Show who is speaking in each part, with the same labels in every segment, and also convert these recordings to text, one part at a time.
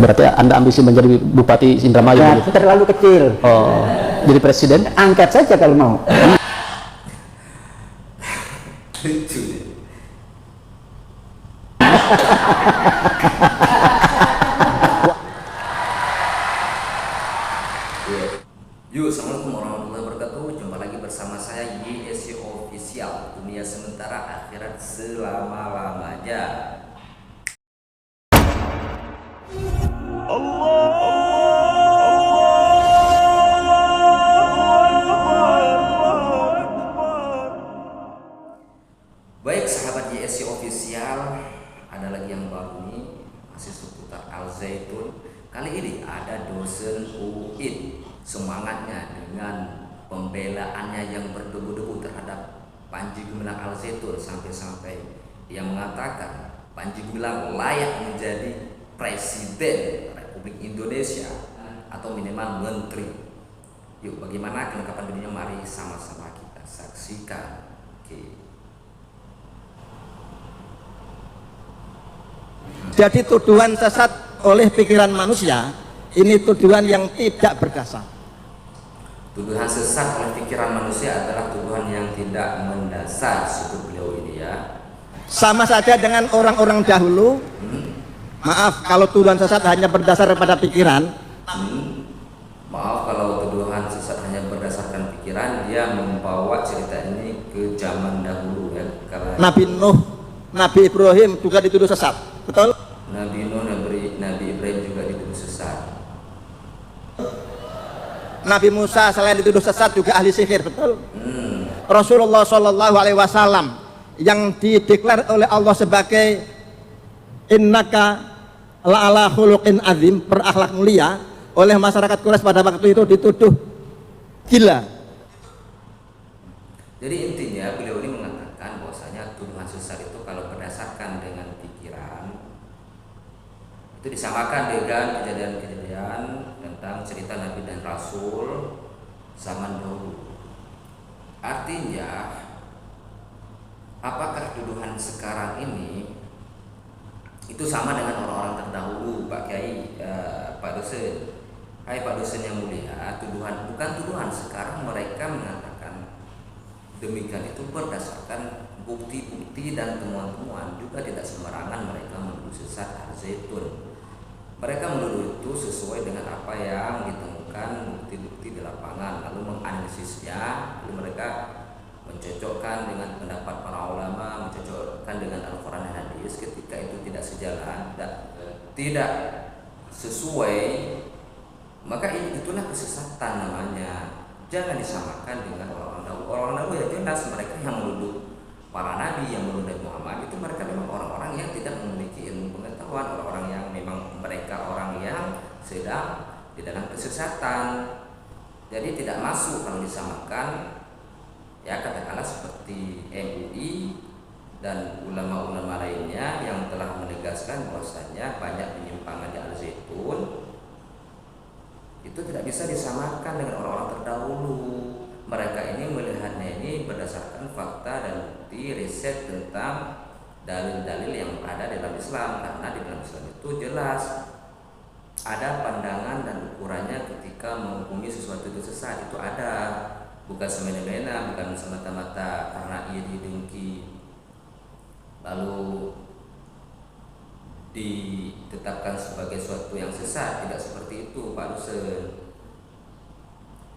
Speaker 1: Berarti Anda ambisi menjadi Bupati Indramayu
Speaker 2: Ya,
Speaker 1: gitu?
Speaker 2: terlalu kecil.
Speaker 1: Oh, jadi presiden?
Speaker 2: Angkat saja kalau mau.
Speaker 3: Lucu deh. Yuk, assalamualaikum warahmatullahi wabarakatuh. Jumpa lagi bersama saya YSC Official, dunia sementara akhirat selama-lamanya. Baik sahabat YSC Official, ada lagi yang baru nih, masih seputar Al Zaitun. Kali ini ada dosen UIN, semangatnya dengan pembelaannya yang berdebu-debu terhadap Panji Gumilang Al Zaitun, sampai-sampai dia mengatakan Panji Gumilang layak menjadi Presiden Republik Indonesia atau minimal menteri. Yuk, bagaimana kelengkapan videonya? Mari sama-sama kita saksikan. Oke.
Speaker 4: Jadi tuduhan sesat oleh pikiran manusia ini tuduhan yang tidak berdasar.
Speaker 3: Tuduhan sesat oleh pikiran manusia adalah tuduhan yang tidak mendasar, sebut beliau ini ya.
Speaker 4: Sama saja dengan orang-orang dahulu. Maaf kalau tuduhan sesat hanya berdasar pada pikiran.
Speaker 3: Maaf kalau tuduhan sesat hanya berdasarkan pikiran, dia membawa cerita ini ke zaman dahulu ya. Karena
Speaker 4: Nabi Nuh, Nabi Ibrahim juga dituduh sesat, betul?
Speaker 3: Nabi Nuh, Nabi Ibrahim juga dituduh sesat.
Speaker 4: Nabi Musa selain dituduh sesat juga ahli sihir, betul? Rasulullah Shallallahu Alaihi Wasallam yang dideklar oleh Allah sebagai innaka la'ala khuluqin azim, berakhlak mulia, oleh masyarakat Quraisy pada waktu itu dituduh gila.
Speaker 3: Jadi intinya beliau ini mengatakan bahwasanya tuduhan sesat itu kalau berdasarkan dengan pikiran itu disamakan dengan kejadian-kejadian tentang cerita Nabi dan Rasul zaman dahulu. Artinya, apakah tuduhan sekarang ini itu sama dengan orang-orang terdahulu, Pak Kiai, Pak dosen? Hai Pak dosen yang mulia, tuduhan bukan tuduhan sekarang mereka mengatakan demikian itu berdasarkan bukti-bukti dan temuan-temuan, juga tidak sembarangan mereka menuduh sesat Al Zaitun. Mereka menuduh itu sesuai dengan apa yang ditemukan bukti-bukti di lapangan, lalu menganalisisnya, lalu mereka mencocokkan dengan pendapat para ulama, mencocokkan dengan Al-Quran dan Hadis. Ketika itu tidak sejalan, tidak sesuai, maka itulah kesesatan namanya. Jangan disamakan dengan orang-orang dahulu. Orang-orang dahulu ya jelas mereka yang menuduh para nabi, yang menuduh Muhammad, itu mereka memang orang-orang yang tidak memiliki ilmu pengetahuan, orang-orang yang memang mereka orang yang sedang di dalam kesesatan. Jadi tidak masuk kalau disamakan, ya katakanlah seperti MUI dan ulama-ulama lainnya yang telah menegaskan bahwasanya banyak penyimpangan di Al Zaitun. Itu tidak bisa disamakan dengan orang-orang terdahulu. Mereka ini melihatnya ini berdasarkan fakta dan bukti riset tentang dalil-dalil yang ada di dalam Islam, karena di dalam Islam itu jelas ada pandangan dan ukurannya ketika menghukumi sesuatu itu sesat. Itu ada, bukan semena-mena, bukan semata-mata karena iri dengki lalu ditetapkan sebagai sesuatu yang sesat. Tidak seperti itu Pak dosen.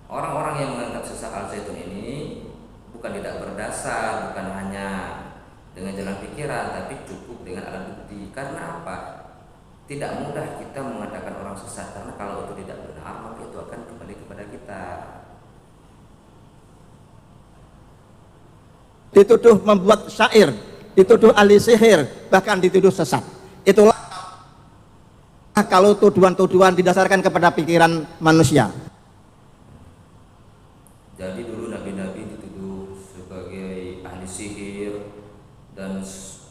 Speaker 3: Orang-orang yang menganggap sesat Al Zaitun ini bukan tidak berdasar, bukan hanya dengan jalan pikiran, tapi cukup dengan alat bukti. Karena apa? Tidak mudah kita mengatakan orang sesat, karena kalau itu tidak benar maka itu akan kembali kepada kita.
Speaker 4: Dituduh membuat syair, dituduh ahli sihir, bahkan dituduh sesat. Itulah kalau tuduhan-tuduhan didasarkan kepada pikiran manusia.
Speaker 3: Jadi dulu nabi-nabi dituduh sebagai ahli sihir dan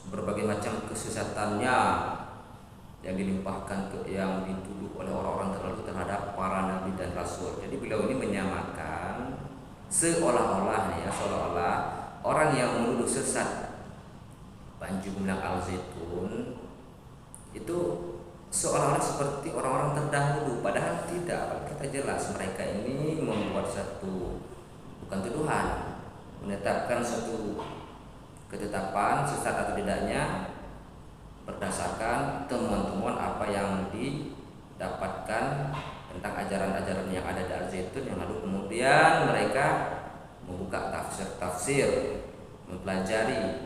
Speaker 3: berbagai macam kesesatannya yang dilimpahkan yang dituduh oleh orang-orang terdahulu terhadap para nabi dan rasul. Jadi beliau ini menyamakan seolah-olah orang yang menuduh sesat Panji Gumilang Al Zaitun itu seolah-olah seperti orang-orang terdahulu, padahal tidak. Kata jelas mereka ini membuat satu, bukan tuduhan, menetapkan satu ketetapan sesat atau tidaknya berdasarkan temuan-temuan apa yang didapatkan tentang ajaran-ajaran yang ada di Al-Zaitun, yang lalu kemudian mereka membuka tafsir-tafsir, mempelajari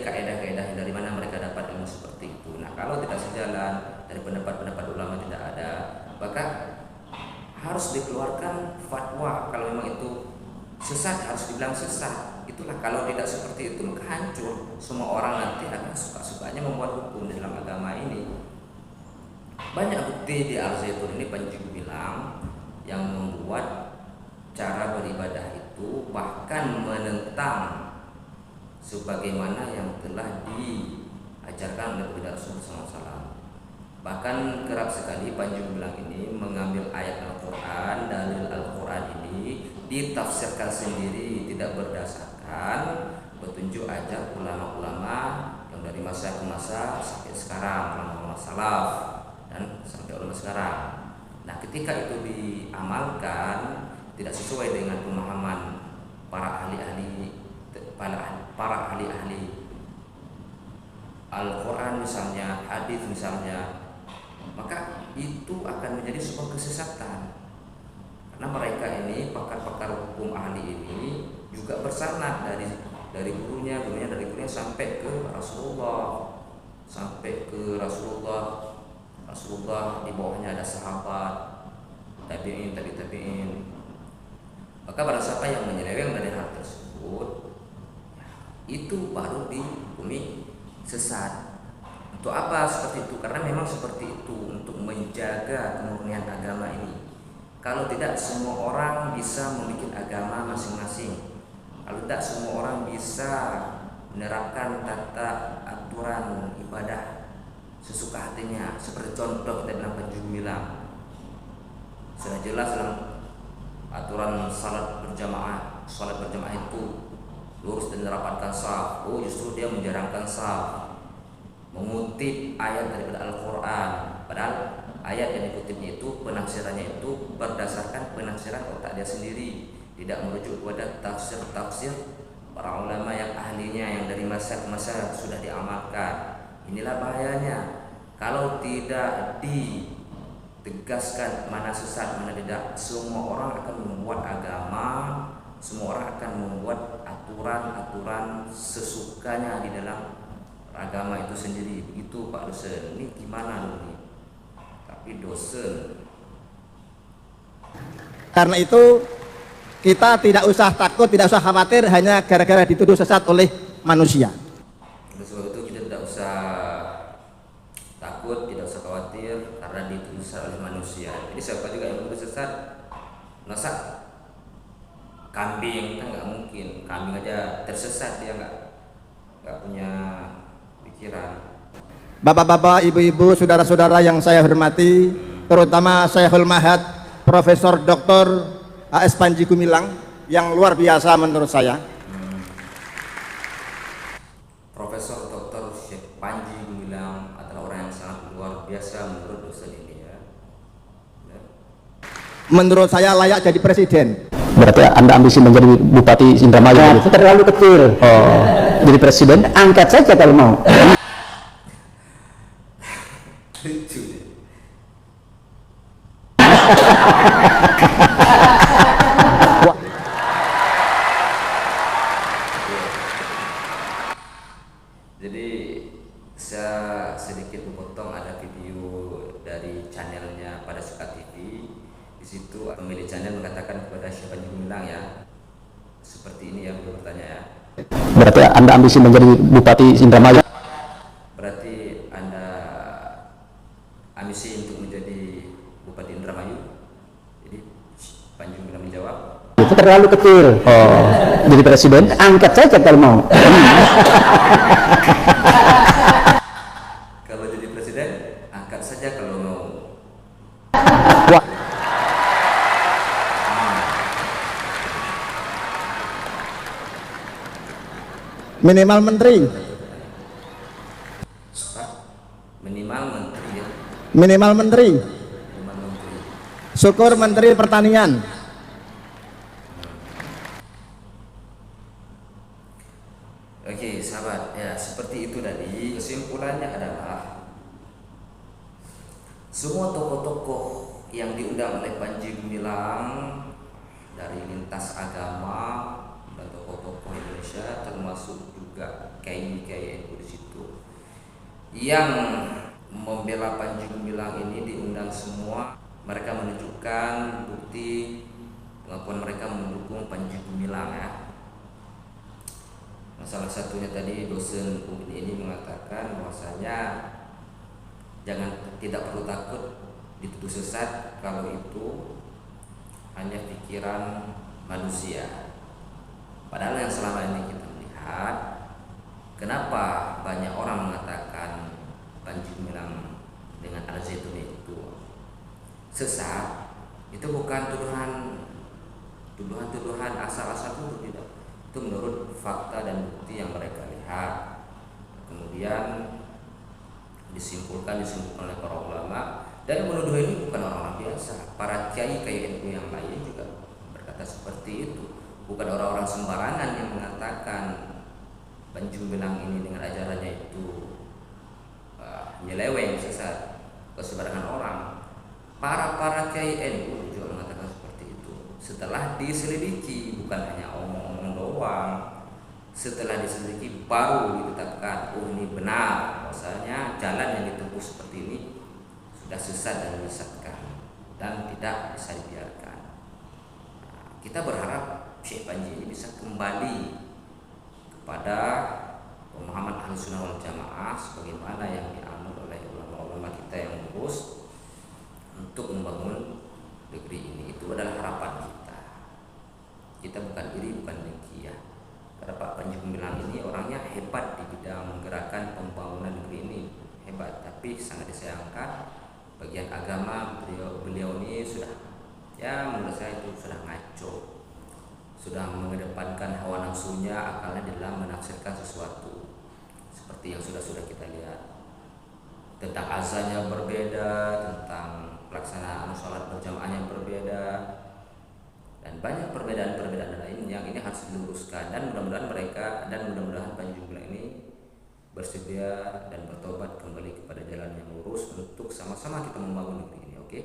Speaker 3: kaidah-kaidah dari mana mereka dapat ilmu seperti itu. Nah, kalau tidak sejalan dari pendapat-pendapat ulama tidak ada, maka harus dikeluarkan fatwa. Kalau memang itu sesat harus dibilang sesat. Itulah, kalau tidak seperti itu maka hancur. Semua orang nanti akan suka-sukanya membuat hukum dalam agama ini. Banyak bukti di Al-Zaitun ini Panji bilang yang membuat cara beribadah itu bahkan menentang sebagaimana yang telah diajarkan oleh Rasulullah SAW. Bahkan kerap sekali Panji bilang ini mengambil ayat Al-Quran, dalil Al-Quran ini ditafsirkan sendiri, tidak berdasarkan petunjuk ajar ulama-ulama yang dari masa ke masa sampai sekarang, ulama-ulama salaf dan sampai ulama sekarang. Nah, ketika itu diamalkan tidak sesuai dengan pemahaman para ahli-ahli Al-Quran misalnya, hadis misalnya, maka itu akan menjadi sebuah kesesatan. Karena mereka ini pakar-pakar hukum ahli ini juga bersanad dari gurunya sampai ke Rasulullah, Rasulullah di bawahnya ada sahabat, tabi'in. Maka barang siapa yang menyeleweng dari hal tersebut, itu baru dihukumi sesat. Untuk apa seperti itu? Karena memang seperti itu, untuk menjaga kemurnian agama ini. Kalau tidak, semua orang bisa membuat agama masing-masing. Kalau tidak, semua orang bisa menerapkan tata aturan ibadah sesuka hatinya. Seperti contoh kita bilang Panji bilang, sudah jelas dalam aturan salat berjamaah itu lurus dan merapatkan saf. Oh, justru dia menjarangkan saf, mengutip ayat daripada Al-Quran, padahal ayat yang dikutipnya itu penafsirannya itu berdasarkan penafsiran otak dia sendiri, tidak merujuk kepada tafsir para ulama yang ahlinya yang dari masa ke masa sudah diamalkan. Inilah bahayanya kalau tidak ditegaskan mana sesat mana tidak. Semua orang akan membuat agama, semua orang akan membuat aturan-aturan sesukanya di dalam agama itu sendiri. Begitu Pak dosen. Ini gimana dulu nih? Tapi dosen.
Speaker 4: Karena itu kita tidak usah takut, tidak usah khawatir hanya gara-gara dituduh sesat oleh manusia.
Speaker 3: Oleh sebab itu kita tidak usah takut, tidak usah khawatir karena dituduh sesat oleh manusia. Jadi siapa juga yang dituduh sesat, masa kambing kan nggak mungkin. Kambing aja tersesat, dia nggak punya pikiran.
Speaker 4: Bapak-bapak, ibu-ibu, saudara-saudara yang saya hormati, terutama Syekhul Mahad Profesor Dr. A.S. Panji Gumilang yang luar biasa menurut saya.
Speaker 3: Profesor Dr. Syekh Panji Gumilang adalah orang yang sangat luar biasa menurut dosen ini ya.
Speaker 4: Menurut saya layak jadi presiden.
Speaker 1: Berarti Anda ambisi menjadi Bupati Indramayu?
Speaker 2: Nah, itu terlalu kecil.
Speaker 1: Oh, jadi presiden?
Speaker 2: Angkat saja kalau mau.
Speaker 3: Lucu deh. Jadi saya sedikit memotong ada video dari channelnya Pada Suka TV. Di situ pemilik channel mengatakan kepada Syekh Panji Gumilang ya, seperti ini yang beliau bertanya ya.
Speaker 1: Berarti Anda ambisi menjadi Bupati Indramayu?
Speaker 3: Berarti Anda ambisi untuk menjadi Bupati Indramayu? Jadi Panji Gumilang menjawab,
Speaker 2: Itu terlalu kecil.
Speaker 1: Oh, jadi presiden?
Speaker 2: Angkat saja kalau mau.
Speaker 3: kalau jadi presiden angkat saja kalau mau.
Speaker 1: Wah,
Speaker 4: Minimal menteri.
Speaker 3: Minimal menteri ya.
Speaker 4: Minimal menteri.
Speaker 3: Minimal menteri.
Speaker 4: Syukur menteri pertanian.
Speaker 3: Oke, sahabat, ya seperti itu tadi. Kesimpulannya adalah semua tokoh-tokoh yang diundang oleh Panji Gumilang dari lintas agama dan tokoh-tokoh Indonesia, termasuk juga kiai-kiai NU di situ, yang membela Panji Gumilang ini diundang semua. Mereka menunjukkan bukti pengakuan mereka mendukung Panji Gumilang ya. Nah, salah satunya tadi dosen UIN ini mengatakan bahwasanya tidak perlu takut dituduh sesat kalau itu hanya pikiran manusia. Padahal yang selama ini kita melihat, kenapa banyak orang mengatakan Panji Gumilang dengan Al-Zaitun itu sesat, itu bukan tuduhan asal-asal itu, tidak. Itu menurut fakta dan bukti yang mereka lihat. Kemudian disimpulkan oleh para ulama, dan menuduh ini bukan orang-orang biasa. Para kiai NU yang lain juga berkata seperti itu. Bukan orang-orang sembarangan yang mengatakan Panji Gumilang ini dengan ajarannya itu nyeleweng, sesat ke sembarangan orang. Para kiai NU juga mengatakan seperti itu. Setelah diselidiki, bukan hanya omong-omong doang. Setelah diselidiki baru ditetapkan, oh ini benar, bahwasanya jalan yang ditempuh seperti ini sudah sesat dan menyesatkan dan tidak bisa dibiarkan. Kita berharap Syekh Panji ini bisa kembali kepada pemahaman Ahlussunnah wal Jamaah sebagaimana yang dianut oleh ulama-ulama kita yang lurus untuk membangun negeri ini. Itu adalah harapan kita. Kita bukan iri, bukan dengki ya. Karena Pak Panji Gumilang ini orangnya hebat di bidang menggerakkan pembangunan negeri ini, hebat. Tapi sangat disayangkan bagian agama beliau ini sudah, ya menurut saya itu sudah ngaco, sudah mengedepankan hawa nafsunya, akalnya dalam menafsirkan sesuatu seperti yang sudah kita lihat. Tentang azannya berbeda, tentang pelaksanaan sholat berjamaahnya berbeda, dan banyak perbedaan-perbedaan lain yang ini harus diluruskan. Dan mudah-mudahan Panji Gumilang ini bersedia dan bertobat kembali kepada jalan yang lurus untuk sama-sama kita membangun negeri ini. Oke,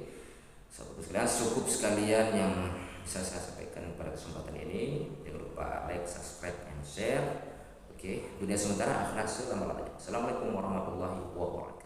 Speaker 3: sahabat sekalian, cukup sekalian yang bisa saya sampaikan pada kesempatan ini. Jangan lupa like, subscribe, and share. Oke, dunia sementara, akhirat selama-lamanya. Assalamualaikum warahmatullahi wabarakatuh.